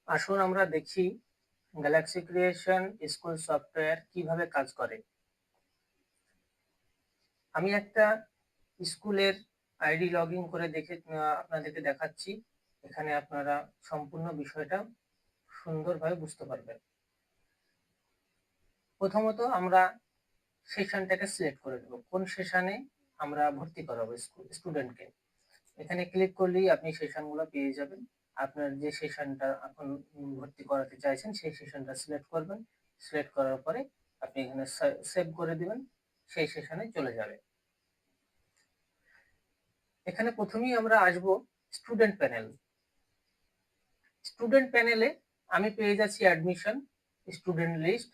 আসুন আমরা দেখি গ্যালাক্সি ক্রিয়েশন স্কুল সফটওয়্যার কিভাবে কাজ করে। আমি একটা স্কুলের আইডি লগ ইন করে আপনাদেরকে দেখাচ্ছি। এখানে আপনারা সম্পূর্ণ বিষয়টা সুন্দরভাবে বুঝতে পারবেন। প্রথমত আমরা সেশনটাকে সিলেক্ট করে দেব, কোন সেশনে আমরা ভর্তি করাবো স্টুডেন্টকে। এখানে ক্লিক করলেই আপনি সেশনগুলো পেয়ে যাবেন। আপনার যে সেশনটা এখন ভর্তি করাতে চাইছেন সেই সেশনটা সিলেক্ট করবেন। সিলেক্ট করার পরে আপনি এখানে সেভ করে দিবেন, সেই সেশনে চলে যাবে। এখানে প্রথমেই আমরা আসব স্টুডেন্ট প্যানেল। স্টুডেন্ট প্যানেলে আমি পেয়ে যাচ্ছি admission, student list,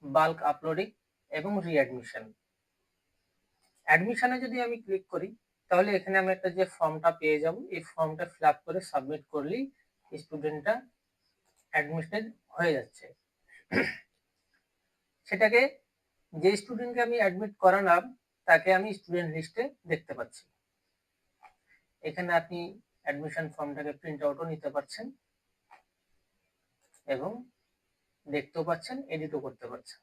bulk uploading এবং রিঅ্যাডমিশন। অ্যাডমিশনে যদি আমি ক্লিক করি তাহলে এখানে আমি একটা যে ফর্মটা পেয়ে যাব, এই ফর্মটা ফিল আপ করে সাবমিট করলেই স্টুডেন্টটা অ্যাডমিটেড হয়ে যাচ্ছে। সেটাকে যে স্টুডেন্টকে আমি অ্যাডমিট করালাম তাকে আমি স্টুডেন্ট লিস্টে দেখতে পাচ্ছি। এখানে আপনি অ্যাডমিশন ফর্মটাকে প্রিন্ট আউটও নিতে পারছেন এবং দেখতেও পাচ্ছেন, এডিটও করতে পারছেন।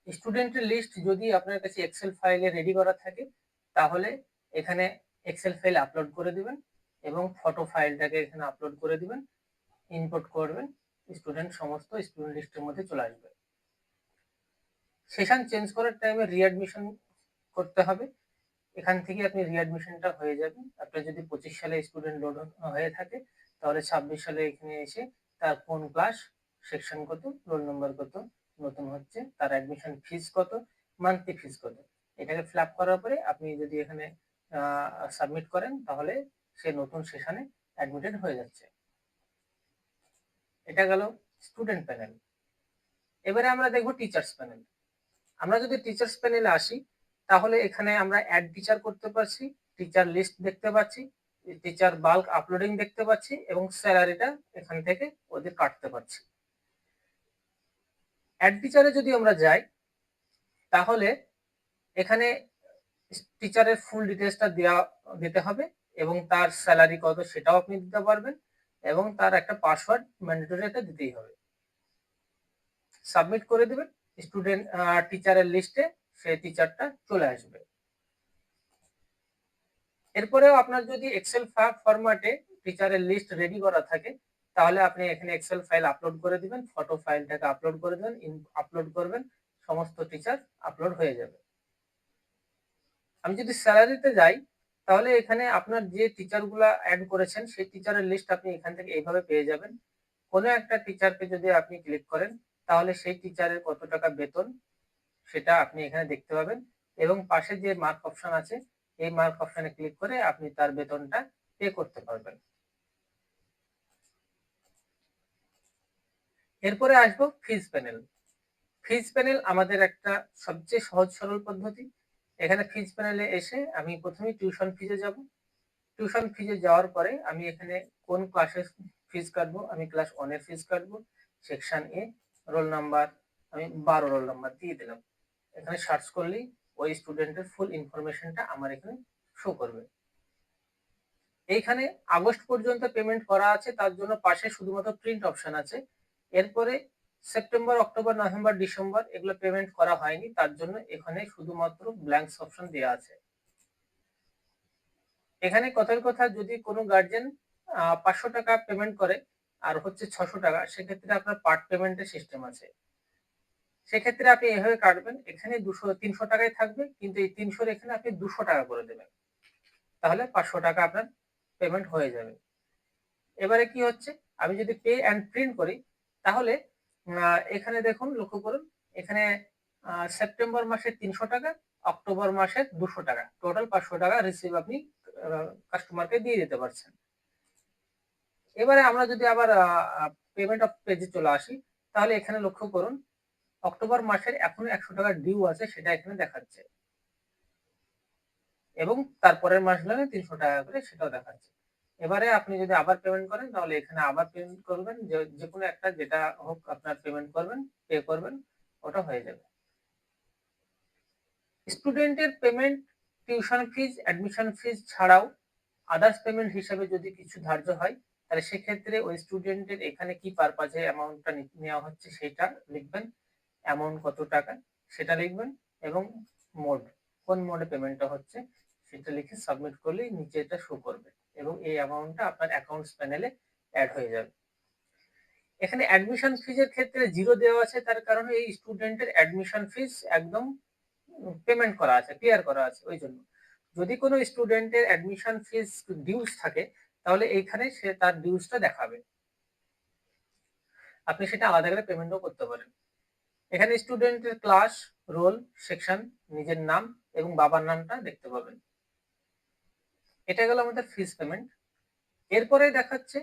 স্টুডেন্টের লিস্ট যদি আপনার কাছে এক্সেল ফাইলে রেডি করা থাকে তাহলে এখানে এক্সেল ফাইল আপলোড করে দিবেন এবং ফটো ফাইলটাকে এখানে আপলোড করে দিবেন, ইনপুট করবেন, সমস্ত স্টুডেন্ট লিস্টের মধ্যে চলে আসবে। সেশন চেঞ্জ করার টাইমে রিঅ্যাডমিশন করতে হবে। এখান থেকে আপনি রিঅ্যাডমিশনটা হয়ে যাবে। আপনার যদি 25 সালে স্টুডেন্ট লোড হয়ে থাকে তাহলে 26 সালে এখানে এসে তার কোন ক্লাস, সেকশন কত, রোল নম্বর কত নতুন হচ্ছে, তার অ্যাডমিশন ফিস কত, মান্থলি ফিস কত, এটাকে ফিল আপ করার পরে আপনি যদি এখানে সাবমিট করেন তাহলে সে নতুন সেশনে অ্যাডমিটেড হয়ে যাচ্ছে। এটা গেল স্টুডেন্ট প্যানেল। এবারে আমরা দেখব টিচার্স প্যানেল। আমরা যদি টিচার্স প্যানেলে আসি তাহলে এখানে আমরা অ্যাড টিচার করতে পারছি, টিচার লিস্ট দেখতে পাচ্ছি, টিচার বাল্ক আপলোডিং দেখতে পাচ্ছি এবং স্যালারিটা এখান থেকে ওদের কাটতে পারছি। অ্যাড টিচারে যদি আমরা যাই তাহলে এখানে টিচারের ফুল ডিটেলসটা দিতে হবে এবং তার স্যালারি কত সেটাও আপনি দিতে পারবেন এবং তার একটা পাসওয়ার্ড ম্যান্ডেটরি একটা দিতেই হবে। সাবমিট করে দেবেন, স্টুডেন্ট টিচারের লিস্টে সেই টিচারটা চলে আসবে। এরপরেও আপনার যদি এক্সেল ফরম্যাটে টিচারের লিস্ট রেডি করা থাকে তাহলে আপনি এখানে এক্সেল ফাইল আপলোড করে দিবেন, ফটো ফাইলটাকে আপলোড করে দেবেন, আপলোড করবেন, সমস্ত টিচার আপলোড হয়ে যাবে। আমি যদি স্যালারিতে যাই তাহলে এখানে আপনার যে টিচারগুলা অ্যাড করেছেন সেই টিচারের লিস্ট আপনি এখান থেকে এইভাবে পেয়ে যাবেন। কোনো একটা টিচারকে যদি আপনি ক্লিক করেন তাহলে সেই টিচারের কত টাকা বেতন সেটা আপনি এখানে দেখতে পাবেন এবং পাশে যে মার্ক অপশন আছে এই মার্ক অপশনে ক্লিক করে আপনি তার বেতনটা পে করতে পারবেন। এরপরে আসবো ফিজ প্যানেল। ফিজ প্যানেল আমাদের একটা সবচেয়ে সহজ সরল পদ্ধতি। এখানে ফিজ প্যানেলে এসে আমি প্রথমে টিউশন ফিজে যাব। টিউশন ফিজে যাওয়ার পরে আমি এখানে কোন ক্লাসের ফিজ কাটবো, আমি ক্লাস 1 এর ফিজ কাটবো, সেকশন এ, রোল নাম্বার আমি 12 রোল নাম্বার দিয়ে দিলাম। এখানে সার্চ করলেই ওই স্টুডেন্টের ফুল ইনফরমেশনটা আমার এখানে শো করবে। এইখানে আগস্ট পর্যন্ত পেমেন্ট করা আছে তার জন্য পাশে শুধুমাত্র প্রিন্ট অপশন আছে। এরপরে সেপ্টেম্বর, অক্টোবর, নভেম্বর, ডিসেম্বর এগুলো পেমেন্ট করা হয়নি তার জন্য এখানে শুধুমাত্র ব্ল্যাঙ্কস অপশন দেওয়া আছে। এখানে কথার কথা যদি কোনো গার্জেন 500 টাকা পেমেন্ট করে আর হচ্ছে 600 টাকা, সেক্ষেত্রে আপনার পার্ট পেমেন্টের সিস্টেম আছে। সেক্ষেত্রে আপনি এভাবে কাটবেন, এখানে 300 টাকায় থাকবে কিন্তু এই 300 এখানে আপনি 200 টাকা করে দেবেন, তাহলে 500 টাকা আপনার পেমেন্ট হয়ে যাবে। এবারে কি হচ্ছে, আমি যদি পে অ্যান্ড প্রিন্ট করি তাহলে এখানে দেখুন, লক্ষ্য করুন, এখানে সেপ্টেম্বর মাসে 300 টাকা, অক্টোবর মাসে 200 টাকা, টোটাল 500 টাকা রিসিভ আপনি কাস্টমারকে দিয়ে দিতে পারছেন। এবারে আমরা যদি আবার পেমেন্ট অফ পেজে চলে আসি তাহলে এখানে লক্ষ্য করুন, অক্টোবর মাসের এখনো 100 টাকা ডিউ আছে সেটা এখানে দেখাচ্ছে এবং তারপরের মাসগুলো 300 টাকা করে সেটাও দেখাচ্ছে। এবারে আপনি যদি আবার পেমেন্ট করেন তাহলে এখানে আবার পেমেন্ট করবেন, যে কোনো একটা যেটা হোক আপনার পেমেন্ট করবেন, পে করবেন, ওটা হয়ে যাবে। স্টুডেন্টের পেমেন্ট টিউশন ফিজ, অ্যাডমিশন ফিজ ছাড়াও আদার্স পেমেন্ট হিসাবে যদি কিছু ধার্য হয় তাহলে সেক্ষেত্রে ওই স্টুডেন্টের এখানে কি পারপাজে অ্যামাউন্টটা নেওয়া হচ্ছে সেটা লিখবেন, অ্যামাউন্ট কত টাকা সেটা লিখবেন, এবং মোড কোন মোডে পেমেন্টটা হচ্ছে সেটা লিখে সাবমিট করলেই নিচে এটা শো করবে এবং এই অ্যামাউন্টটা আপনার অ্যাকাউন্টস প্যানেলে অ্যাড হয়ে যাবে। এখানে অ্যাডমিশন ফিজের ক্ষেত্রে 0 দেওয়া আছে, তার কারণে এই স্টুডেন্টের অ্যাডমিশন ফিজ একদম পেমেন্ট করা আছে, ক্লিয়ার করা আছে। ওই জন্য যদি কোনো স্টুডেন্টের অ্যাডমিশন ফিজ ডিউস থাকে তাহলে এইখানে সে তার ডিউসটা দেখাবে, আপনি সেটা আলাদা করে পেমেন্টও করতে পারেন। এখানে স্টুডেন্টের ক্লাস, রোল, সেকশন, নিজের নাম এবং বাবার নামটা দেখতে পাবেন। এটা গেল আমাদের ফিজ পেমেন্ট। এরপরে দেখাচ্ছে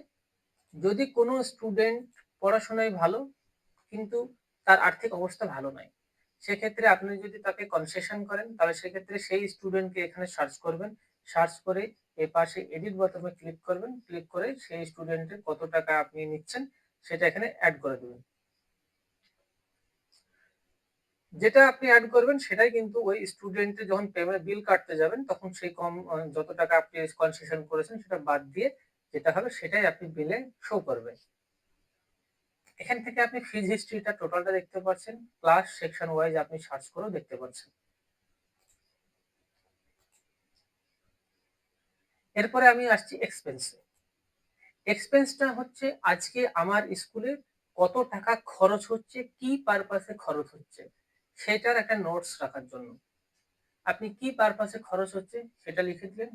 যদি কোনো স্টুডেন্ট পড়াশোনায় ভালো কিন্তু তার আর্থিক অবস্থা ভালো নয়, সেক্ষেত্রে আপনি যদি তাকে কনসেশন করেন তাহলে সেক্ষেত্রে সেই স্টুডেন্টকে এখানে সার্চ করবেন, সার্চ করে এর পাশে এডিট বোতামে ক্লিক করবেন, ক্লিক করে সেই স্টুডেন্টের কত টাকা আপনি নিচ্ছেন সেটা এখানে অ্যাড করে দেবেন। যেটা আপনি অ্যাড করবেন সেটাই কিন্তু ওই স্টুডেন্টের যখন পেমেন্ট বিল কাটতে যাবেন তখন সেই কম যত টাকা আপনি কনসেশন করেছেন সেটা বাদ দিয়ে যেটা হবে সেটাই আপনি বিলে শো করবে। এখান থেকে আপনি ফিজ হিস্ট্রিটা টোটালটা দেখতে পাচ্ছেন, ক্লাস সেকশন ওয়াইজ আপনি সার্চ করেও দেখতে পাচ্ছেন। এরপরে আমি আসছি এক্সপেন্সে। এক্সপেন্সটা হচ্ছে আজকে আমার স্কুলে কত টাকা খরচ হচ্ছে, কি পারপাসে খরচ হচ্ছে সেটার একটা নোটস রাখার জন্য। আপনি কি পারপাসে খরচ হচ্ছে সেটা লিখে দিলেন,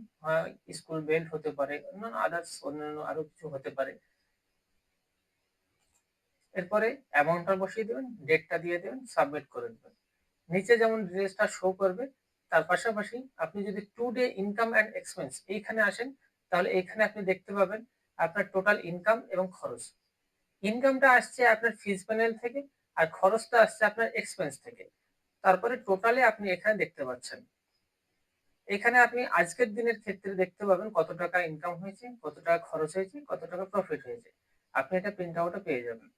স্কুল বেল্ট হতে পারে, অন্যান্য আদার্স অন্যান্য আরো কিছু হতে পারে। এরপরে অ্যামাউন্টটা বসিয়ে দেবেন, ডেটটা দিয়ে দেবেন, সাবমিট করে দেবেন। নিচে যেমন ডিটেলসটা শো করবে তার পাশাপাশি আপনি যদি টুডে ইনকাম অ্যান্ড এক্সপেন্স এইখানে আসেন তাহলে এইখানে আপনি দেখতে পাবেন আপনার টোটাল ইনকাম এবং খরচ। ইনকামটা আসছে আপনার ফিজ প্যানেল থেকে আর খরচটা আসছে আপনার এক্সপেন্স থেকে। তারপরে টোটালে আপনি এখানে দেখতে পাচ্ছেন, এখানে আপনি আজকের দিনের ক্ষেত্রে দেখতে পাবেন কত টাকা ইনকাম হয়েছে, কত টাকা খরচ হয়েছে, কত টাকা প্রফিট হয়েছে। আপনি এটা প্রিন্ট আউটে পেয়ে যাবেন।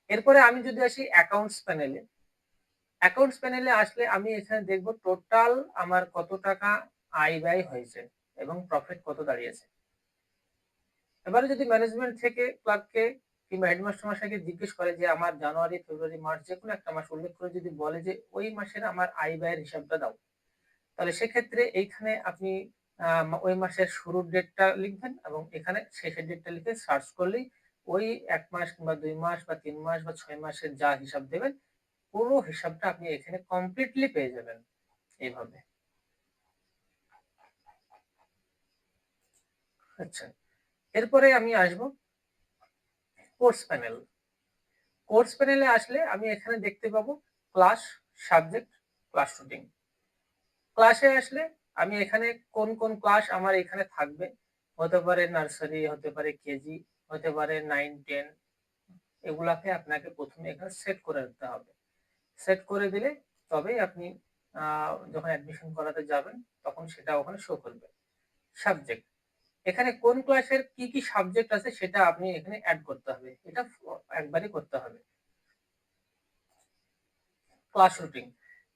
এরপরে আমি যদি আসি অ্যাকাউন্টস প্যানেলে, অ্যাকাউন্টস প্যানেলে আসলে আমি এখানে দেখব টোটাল আমার কত টাকা আয় ব্যয় হয়েছে এবং প্রফিট কত দাঁড়িয়েছে। এবারে যদি ম্যানেজমেন্ট থেকে ক্লার্ককে কিংবা হেডমাস্টার মশাইকে জিজ্ঞেস করে যে আমার জানুয়ারি, ফেব্রুয়ারি, মার্চ যে কোনো একটা মাস উল্লেখ করে যদি বলে যে ওই মাসের আমার আয় ব্যয়ের হিসাবটা দাও, তাহলে সেক্ষেত্রে এইখানে আপনি ওই মাসের শুরুর ডেটটা লিখবেন এবং এখানে শেষের ডেটটা লিখে সার্চ করলেই ওই 1 মাস কিংবা 2 মাস বা 3 মাস বা 6 মাসের যা হিসাব দেবেন পুরো হিসাবটা আপনি এখানে কমপ্লিটলি পেয়ে যাবেন এইভাবে। আচ্ছা, এরপরে আমি আসব কোর্স প্যানেল। কোর্স প্যানেলে আসলে আমি এখানে দেখতে পাবো ক্লাস, সাবজেক্ট, ক্লাস রুটিন। ক্লাসে আসলে আমি এখানে কোন কোন ক্লাস আমার এখানে থাকবে, হতে পারে নার্সারি, হতে পারে কেজি, হতে পারে 9, 10, এগুলাকে আপনাকে প্রথমে এখানে সেট করে রাখতে হবে। সেট করে দিলে তবেই আপনি যখন অ্যাডমিশন করাতে যাবেন তখন সেটা ওখানে শো করবে। সাবজেক্ট, এখানে কোন ক্লাসের কি কি সাবজেক্ট আছে সেটা আপনি এখানে অ্যাড করতে হবে, এটা একবারই করতে হবে। ক্লাস রুটিন,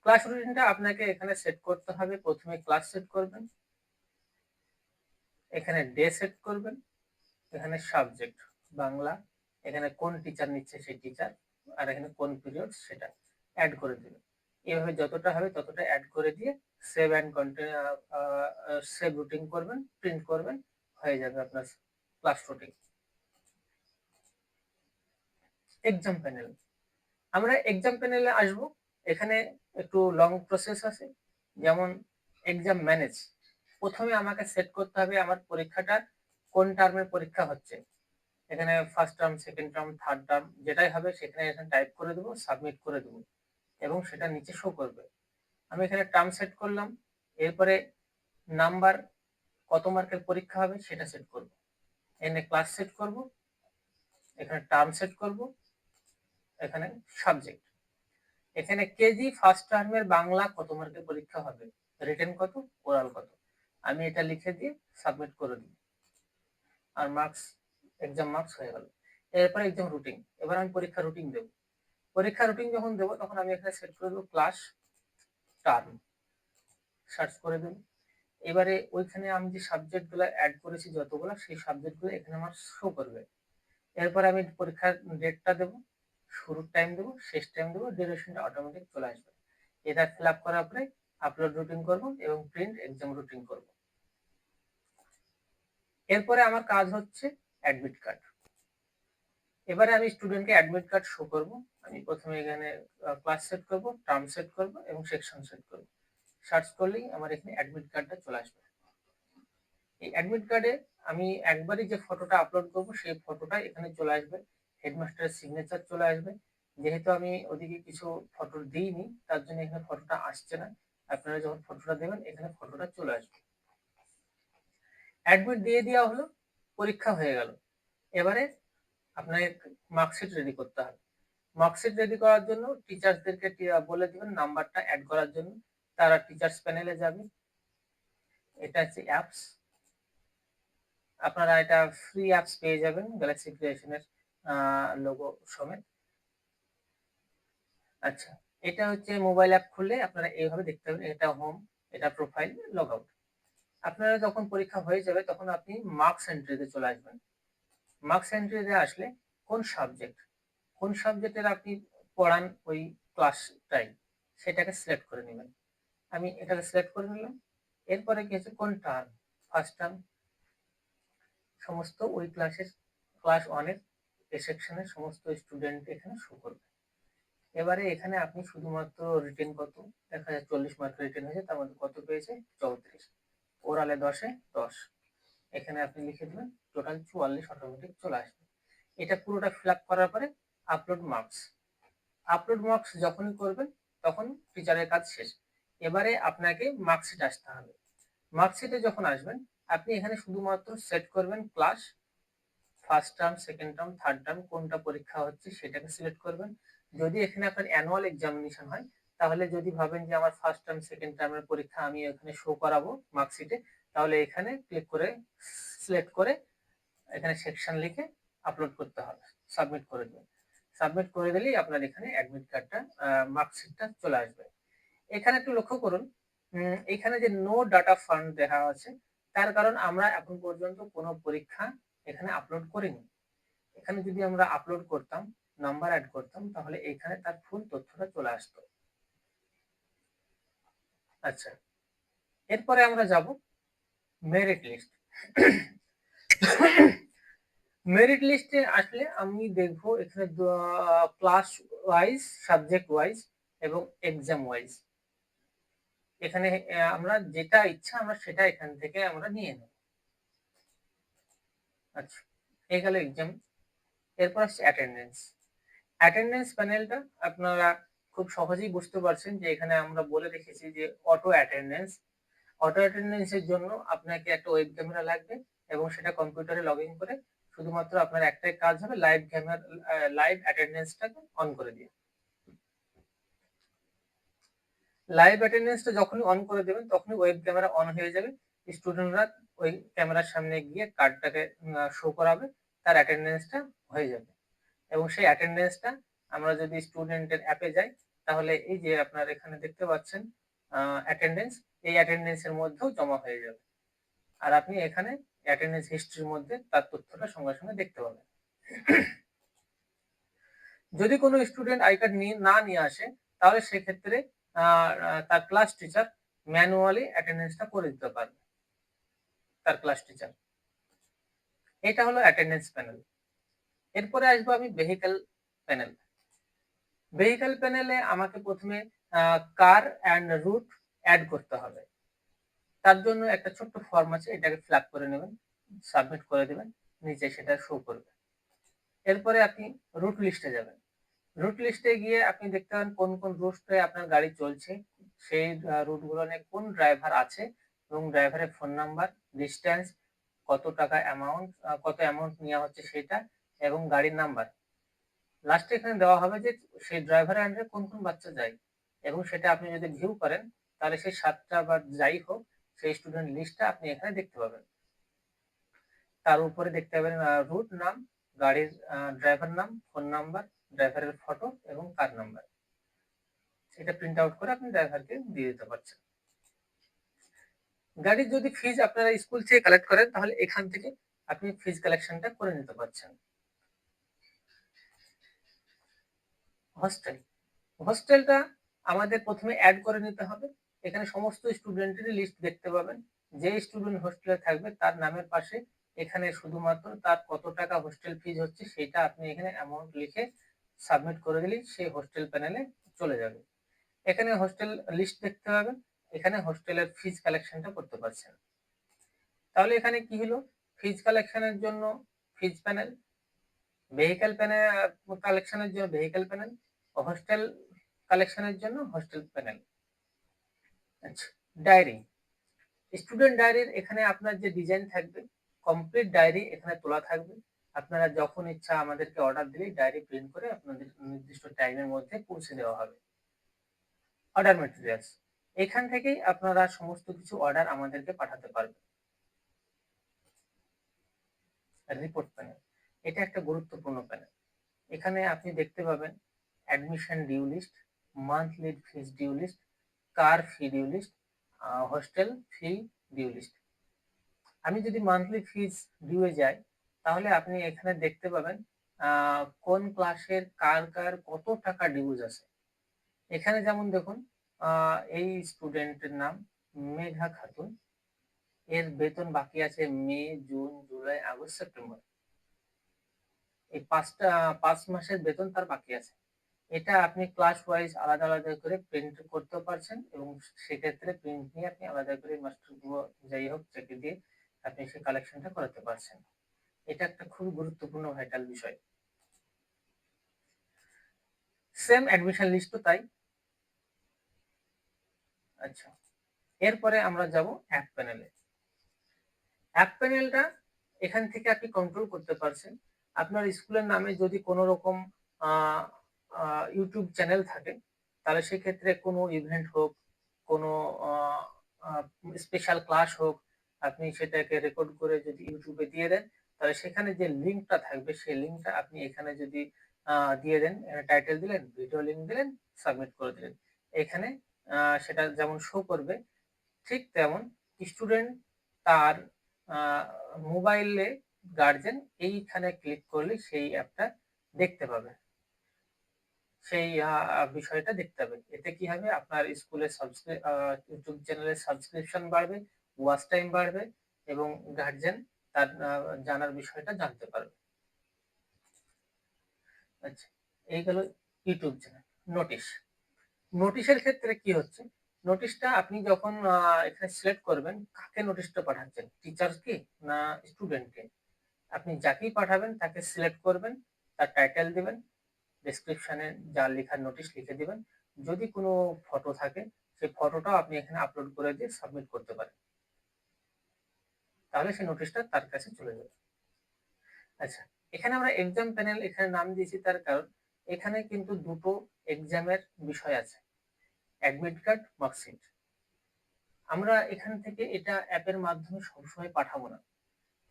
ক্লাস রুটিনটা আপনাকে এখানে সেট করতে হবে। প্রথমে ক্লাস সেট করবেন, এখানে ডে সেট করবেন, এখানে সাবজেক্ট বাংলা, এখানে কোন টিচার নিচ্ছে সেই টিচার, আর এখানে কোন পিরিয়ড সেটা অ্যাড করে দেবেন। এভাবে যতটা হবে ততটা অ্যাড করে দিয়ে সেভ অ্যান্ড সেভ রুটিন করবেন, প্রিন্ট করবেন, হয়ে যাবে আপনার ক্লাস রুটিন। এক্সাম প্যানেল, আমরা এক্সাম প্যানেলে আসব। এখানে একটু লং প্রসেস আছে, যেমন এক্সাম ম্যানেজ। প্রথমে আমাকে সেট করতে হবে আমার পরীক্ষাটা কোন টার্মের পরীক্ষা হচ্ছে। এখানে first term, second term, third term যেটাই হবে সেখানে এখানে টাইপ করে দেবো, সাবমিট করে দেবো এবং সেটা নিচে শো করবে। আমি এখানে টার্ম সেট করলাম, এরপরে নাম্বার, কত মার্কের পরীক্ষা হবে সেটা সেট করব। এখানে ক্লাস সেট করব, এখানে টার্ম সেট করব, এখানে সাবজেক্ট, এখানে কেজি ফার্স্ট টার্মের বাংলা কত মার্কের পরীক্ষা হবে, রিটেন কত, ওরাল কত, আমি এটা লিখে দিয়ে সাবমিট করে দিই আর মার্কস, এক্সাম মার্কস হয়ে গেল। এরপরে এক্সাম রুটিন, এবার আমি পরীক্ষা রুটিন দেবো। পরীক্ষা রুটিন যখন দেবো তখন আমি এখানে সেট করে দেবো ক্লাস, টার্ম, সার্চ করে দেবো। এবারে ওইখানে আমি যে সাবজেক্টগুলো অ্যাড করেছি যতগুলো, সেই সাবজেক্টগুলো এখানে আমার শো করবে। এরপরে আমি পরীক্ষার ডেটটা দেবো, শুরুর টাইম দেবো, শেষ টাইম দেবো, ডিউরেশনটা অটোমেটিক চলে আসবে। এটা ফিল আপ করার পরে আপলোড রুটিন করব এবং প্রিন্ট এক্সাম রুটিন করব। এরপরে আমার কাজ হচ্ছে অ্যাডমিট কার্ড। এবারে আমি স্টুডেন্টকে অ্যাডমিট কার্ড শো করব। আমি প্রথমে এখানে ক্লাস সেট করব, টার্ম সেট করব এবং সেকশন সেট করব। সার্চ করলেই আমার এখানে অ্যাডমিট কার্ডটা চলে আসবে। এই অ্যাডমিট কার্ডে আমি একবারই যে ফটোটা আপলোড করব সেই ফটোটা এখানে চলে আসবে, হেডমাস্টারের সিগনেচার চলে আসবে। যেহেতু আমি ওদিকে কিছু ফটো দিইনি, তার জন্য এখানে ফটোটা আসছে না। আপনারা যখন ফটোটা দেবেন এখানে ফটোটা চলে আসবে। অ্যাডমিট দিয়ে দেওয়া হলো, পরীক্ষা হয়ে গেল। এবারে আপনাকে মার্কশিট রেডি করতে হবে। মার্কশিট রেডি করার জন্য টিচার্সদেরকে বলে দিবেন নাম্বারটা অ্যাড করার জন্য। তারা টিচার্স প্যানেলে যাবে। এটা হচ্ছে অ্যাপস, আপনারা এটা ফ্রি অ্যাপস পেয়ে যাবেন গ্যালাক্সি ক্রিয়েশনের লোগো সমেত। আচ্ছা, এটা হচ্ছে মোবাইল অ্যাপ খুললে আপনারা এইভাবে দেখতে পাবেন, এটা হোম, এটা প্রোফাইল, লগ আউট। আপনারা যখন পরীক্ষা হয়ে যাবে তখন আপনি মার্কস এন্ট্রিতে চলে আসবেন। মার্কস এন্ট্রিতে আসলে কোন সাবজেক্টের আপনি পড়ান ওই ক্লাসটাই, সেটাকে সিলেক্ট করে নেবেন। আমি এটাকে সিলেক্ট করে নিলাম। এরপরে কি হচ্ছে, কোন টার্ম, ফার্স্ট টার্ম, সমস্ত ওই ক্লাসের ক্লাস 1 এর এ সেকশনের সমস্ত স্টুডেন্ট এখানে শো করবে। এবারে এখানে আপনি শুধুমাত্র রিটেন কত দেখা যায়, 40 মার্কের রিটেন হয়েছে, তার মধ্যে কত পেয়েছে, 34। ওরালে 10-এ 10, এখানে আপনি লিখে দেবেন, টোটাল 44 অটোমেটিক চলে আসবে। এটা পুরোটা ফিল আপ করার পরে আপলোড মার্কস। আপলোড মার্কস যখনই করবেন তখন টিচারের কাজ শেষ। এবারে আপনাকে মার্কশিট আসতে হবে। মার্কশিটে যখন আসবেন আপনি এখানে শুধুমাত্র সেট করবেন class, first term, second term, third term কোনটা পরীক্ষা হচ্ছে সেটাকে সিলেক্ট করবেন। যদি এখানে আপনার অ্যানুয়াল এক্সামিনেশন হয়, তাহলে যদি ভাবেন যে আমার ফার্স্ট টার্ম সেকেন্ড টার্মের পরীক্ষা আমি এখানে শো করাবো মার্কশিটে, তাহলে এখানে ক্লিক করে সিলেক্ট করে এখানে সেকশন লিখে আপলোড করতে হবে, সাবমিট করে দেবেন। সাবমিট করে দিলেই আপনার এখানে অ্যাডমিট কার্ডটা, মার্কশিটটা চলে আসবে। এখানে একটু লক্ষ্য করুন, এখানে যে নো ডাটা ফান্ড দেখা আছে, তার কারণ আমরা এখন পর্যন্ত কোনো পরীক্ষা এখানে আপলোড করিনি। এখানে যদি আমরা আপলোড করতাম, নাম্বার অ্যাড করতাম, তাহলে এখানে তার ফুল তথ্যটা চলে আসতো। আচ্ছা, এরপরে আমরা যাব মেরিট লিস্ট। মেরিট লিস্টে আসলে আমি দেখবো এখানে ক্লাস ওয়াইজ, সাবজেক্ট ওয়াইজ এবং এক্সাম ওয়াইজ। এখানে আমরা যেটা ইচ্ছা আমরা সেটা এখান থেকে আমরা নিয়ে নেব। আচ্ছা, এই গেল এক্সাম। এরপর আসছে অ্যাটেন্ডেন্স। অ্যাটেন্ডেন্স প্যানেলটা আপনারা খুব সহজেই বুঝতে পারছেন যে এখানে আমরা বলে রেখেছি যে অটো অ্যাটেন্ডেন্স। অটো অ্যাটেন্ডেন্সের জন্য আপনাকে একটা ওয়েব ক্যামেরা লাগবে এবং সেটা কম্পিউটারে লগ ইন করে শুধুমাত্র আপনার একটাই কাজ হবে, লাইভ অ্যাটেন্ডেন্সটাকে অন করে দিয়ে। লাইভ অ্যাটেন্ডেন্সটা যখনই অন করে দেবেন তখনই ওয়েব ক্যামেরা অন হয়ে যাবে। স্টুডেন্টরা ওই ক্যামেরার সামনে গিয়ে কার্ডটাকে শো করাবে, তার অ্যাটেন্ডেন্সটা হয়ে যাবে। এবং সেই অ্যাটেন্ডেন্সটা আমরা যদি স্টুডেন্টের অ্যাপে যাই, তাহলে এই যে আপনার এখানে দেখতে পাচ্ছেন অ্যাটেন্ডেন্স, এই অ্যাটেন্ডেন্সের মধ্যেও জমা হয়ে যাবে। আর আপনি এখানে অ্যাটেন্ডেন্স হিস্ট্রির মধ্যে তার তথ্যটা সঙ্গে সঙ্গে দেখতে পাবেন। যদি কোনো স্টুডেন্ট আই কার্ড না নিয়ে আসে, তাহলে সেক্ষেত্রে তার ক্লাস টিচার ম্যানুয়ালি অ্যাটেন্ডেন্সটা করে দিতে পারবে, তার ক্লাস টিচার। এটা হলো অ্যাটেন্ডেন্স প্যানেল। এরপরে আসবো আমি ভেহিক্যাল প্যানেল। ভেহিক্যাল প্যানেলে আমাকে প্রথমে কার অ্যান্ড রুট অ্যাড করতে হবে। তার জন্য একটা ছোট্ট ফর্ম আছে, এটাকে ফিল আপ করে নেবেন, সাবমিট করে দেবেন, নিচে সেটা শো করবে। এরপরে আপনি রুট লিস্টে যাবেন। রুট লিস্টে গিয়ে আপনি দেখতে পাবেন কোন কোন রুটে আপনার গাড়ি চলছে, সেই রুটগুলো নিয়ে কোন ড্রাইভার আছে এবং ড্রাইভারের ফোন নাম্বার, ডিস্টেন্স, কত টাকা অ্যামাউন্ট, কত অ্যামাউন্ট নেওয়া হচ্ছে সেটা, এবং গাড়ির নাম্বার। লাস্টে এখানে দেওয়া হবে যে সেই ড্রাইভারের আন্ডারে কোন কোন বাচ্চা যায়, এবং সেটা আপনি যদি ভিউ করেন তাহলে সেই 7টা বা যাই হোক সেই স্টুডেন্ট লিস্টটা আপনি এখানে দেখতে পাবেন। তার উপরে দেখতে পাবেন রুট নাম, গাড়ির ড্রাইভার নাম, ফোন নাম্বার, ড্রাইভারের ফটো এবং কার নাম্বার। এটা প্রিন্ট আউট করে আপনি ড্রাইভারকে দিয়ে দিতে পারছেন। গাড়ির যদি ফিজ আপনারা স্কুল থেকে কালেক্ট করেন তাহলে এখান থেকে আপনি ফিজ কালেকশনটা করে নিতে পারছেন। হস্টেল, হোস্টেলটা আমাদের প্রথমে অ্যাড করে নিতে হবে। এখানে সমস্ত স্টুডেন্টেরই লিস্ট দেখতে পাবেন। যে স্টুডেন্ট হোস্টেলে থাকবে তার নামের পাশে এখানে শুধুমাত্র তার কত টাকা হোস্টেল ফিজ হচ্ছে সেটা আপনি এখানে অ্যামাউন্ট লিখে সাবমিট করে দিলেই সেই হোস্টেল প্যানেলে চলে যাবে। এখানে হোস্টেল লিস্ট দেখতে পাবেন, এখানে হোস্টেলের ফিজ কালেকশনটা করতে পারছেন। তাহলে এখানে কি হলো, ফিজ কালেকশনের জন্য ফিজ প্যানেল, ভেহিক্যাল প্যানেল কালেকশনের জন্য ভেহিক্যাল প্যানেল, হোস্টেল কালেকশনের জন্য হোস্টেল প্যানেল। আচ্ছা, ডায়েরি, স্টুডেন্ট ডায়েরির এখানে আপনার যে ডিজাইন থাকবে কমপ্লিট ডায়েরি এখানে তোলা থাকবে। আপনারা যখন ইচ্ছা আমাদেরকে অর্ডার দিলেই ডায়েরি প্রিন্ট করে আপনাদের নির্দিষ্ট টাইমের মধ্যে পৌঁছে দেওয়া হবে। অর্ডার ম্যাটেরিয়ালস, এখান থেকেই আপনারা সমস্ত কিছু অর্ডার আমাদেরকে পাঠাতে পারবেন। রিপোর্ট প্যানেল, এটা একটা গুরুত্বপূর্ণ প্যানেল। এখানে আপনি দেখতে পাবেন অ্যাডমিশন ডিউ লিস্ট, মান্থলি ফিস ডিউ লিস্ট, কার ফি ডিউ লিস্ট, হোস্টেল ফি ডিউ লিস্ট। আমি যদি মান্থলি ফিস ডিউয়ে যাই তাহলে আপনি এখানে দেখতে পাবেন কোন ক্লাসের কার কার কত টাকা ডিউজ আছে। এখানে যেমন দেখুন এই স্টুডেন্টের নাম মেঘা খাতুন, এর বেতন বাকি আছে মে, জুন, জুলাই, আগস্ট, সেপ্টেম্বর। এই 5 মাসের বেতন তার বাকি আছে। এটা আপনি ক্লাস ওয়াইজ আলাদা আলাদা করে প্রিন্ট করতে পারছেন এবং সেক্ষেত্রে প্রিন্ট নিয়ে আপনি আলাদা করে মাস্টারগুলো যাই হোক চেকে দিয়ে আপনি সেই কালেকশনটা করাতে পারছেন। এটা একটা খুব গুরুত্বপূর্ণ ভাইটাল বিষয়। সেম অ্যাডমিশন লিস্টও তাই। আচ্ছা, এরপরে আমরা যাব অ্যাপ প্যানেলে। অ্যাপ প্যানেলটা এখান থেকে আপনি কন্ট্রোল করতে পারছেন। আপনার স্কুলের নামে যদি কোনো রকম ইউটিউব চ্যানেল থাকে তাহলে সেক্ষেত্রে কোনো ইভেন্ট হোক, কোনো স্পেশাল ক্লাস হোক, আপনি সেটাকে রেকর্ড করে যদি ইউটিউবে দিয়ে দেন তাহলে সেখানে যে লিঙ্কটা থাকবে সেই লিঙ্কটা আপনি এখানে যদি দিয়ে দেন, টাইটেল দিলেন, ভিডিও লিঙ্ক দিলেন, সাবমিট করে দিলেন, এখানে সেটা যেমন শো করবে ঠিক তেমন স্টুডেন্ট তার মোবাইলে গার্জেন এইখানে ক্লিক করলে সেই অ্যাপটা দেখতে পাবে, সেই বিষয়টা দেখতে হবে। এতে কি হবে, আপনার স্কুলের ইউটিউব চ্যানেলের সাবস্ক্রিপশন বাড়বে, ওয়াচ টাইম বাড়বে এবং গার্জেন তার জানার বিষয়টা জানতে পারবে। আচ্ছা, এই গেল ইউটিউব চ্যানেল। নোটিশ, নোটিশের ক্ষেত্রে কি হচ্ছে, নোটিশটা আপনি যখন এখানে সিলেক্ট করবেন কাকে নোটিশটা পাঠাচ্ছেন, টিচারকে না স্টুডেন্টকে, আপনি যাকেই পাঠাবেন তাকে সিলেক্ট করবেন, তার টাইটেল দিবেন, ডেসক্রিপশনে যা লেখার নোটিশ লিখে দিবেন। যদি কোনো ফটো থাকে সেই ফটোটাও আপনি এখানে আপলোড করে দিয়ে সাবমিট করতে পারেন, তাহলে সেই নোটিশটা তার কাছে চলে যাবে। আচ্ছা, এখানে আমরা এক্সাম প্যানেল এখানে নাম দিয়েছি তার কারণ এখানে কিন্তু দুটো এক্সামের বিষয় আছে, অ্যাডমিট কার্ড, মার্কশিট। আমরা এখান থেকে এটা অ্যাপের মাধ্যমে সবসময় পাঠাবো না,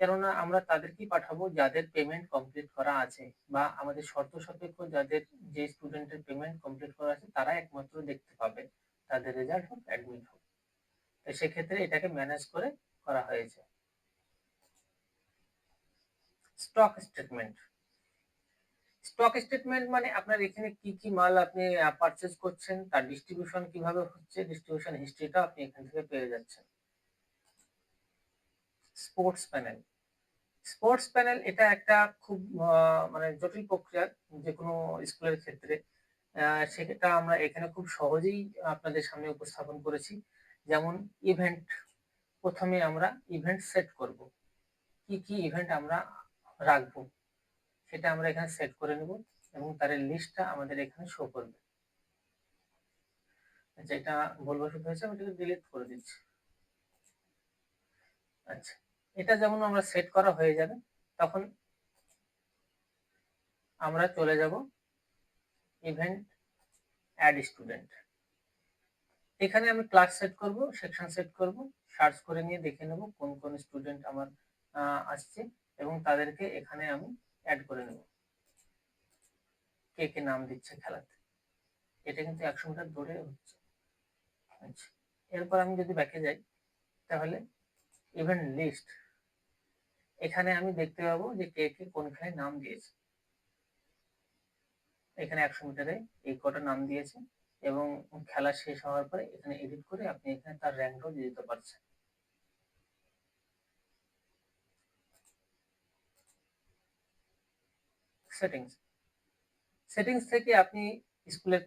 কেননা আমরা তাদেরকেই পাঠাবো যাদের পেমেন্ট কমপ্লিট করা আছে বা আমাদের শর্ত সাপেক্ষ যাদের যে স্টুডেন্টের পেমেন্ট কমপ্লিট করা আছে তারা একমাত্র দেখতে পাবে তাদের রেজাল্ট হোক অ্যাডমিট হোক। তো সেক্ষেত্রে এটাকে ম্যানেজ করে করা হয়েছে। স্টক স্টেটমেন্ট, স্টক স্টেটমেন্ট মানে আপনার এখানে কি কি মাল আপনি পারচেজ করছেন, তার ডিস্ট্রিবিউশন কিভাবে হচ্ছে, ডিস্ট্রিবিউশন হিস্ট্রিটা আপনি এখান থেকে পেয়ে যাচ্ছেন। স্পোর্টস প্যানেল, স্পোর্টস প্যানেল এটা একটা খুব মানে জটিল প্রক্রিয়া যে কোনো স্কুলের ক্ষেত্রে, সেটা আমরা এখানে খুব সহজেই আপনাদের সামনে উপস্থাপন করেছি। যেমন ইভেন্ট, প্রথমে আমরা ইভেন্ট সেট করব, কি কি ইভেন্ট আমরা রাখবো সেটা আমরা এখানে সেট করে নেব এবং তার লিস্টটা আমাদের এখানে শো করবে। যেটা ভুলবশত হয়েছে আমি এটাকে ডিলিট করে দিচ্ছি। আচ্ছা, এটা যেমন আমরা সেট করা হয়ে যাবে তখন আমরা চলে যাব ইভেন্ট অ্যাড স্টুডেন্ট। এখানে আমি ক্লাস সেট করব, সেকশন সেট করব, সার্চ করে নিয়ে দেখে নেব কোন কোন স্টুডেন্ট আমার আসছে এবং তাদেরকে এখানে আমি অ্যাড করে নেব, কে কে নাম দিচ্ছে খেলাতে। এটা কিন্তু 100 মিটার দৌড়ে হচ্ছে। আচ্ছা, এরপর আমি যদি ব্যাকে যাই তাহলে ইভেন্ট লিস্ট, এখানে আমি দেখতে পাবো যে কে কে কোন খেলায় নাম দিয়েছে। এখানে 100 মিটারে এই কটা নাম দিয়েছে এবং খেলা শেষ হওয়ার পরে এখানে এডিট করে আপনি এখানে তার র্যাঙ্কটাও দিয়ে দিতে পারছেন। সেটিংস থেকে আপনি স্কুলের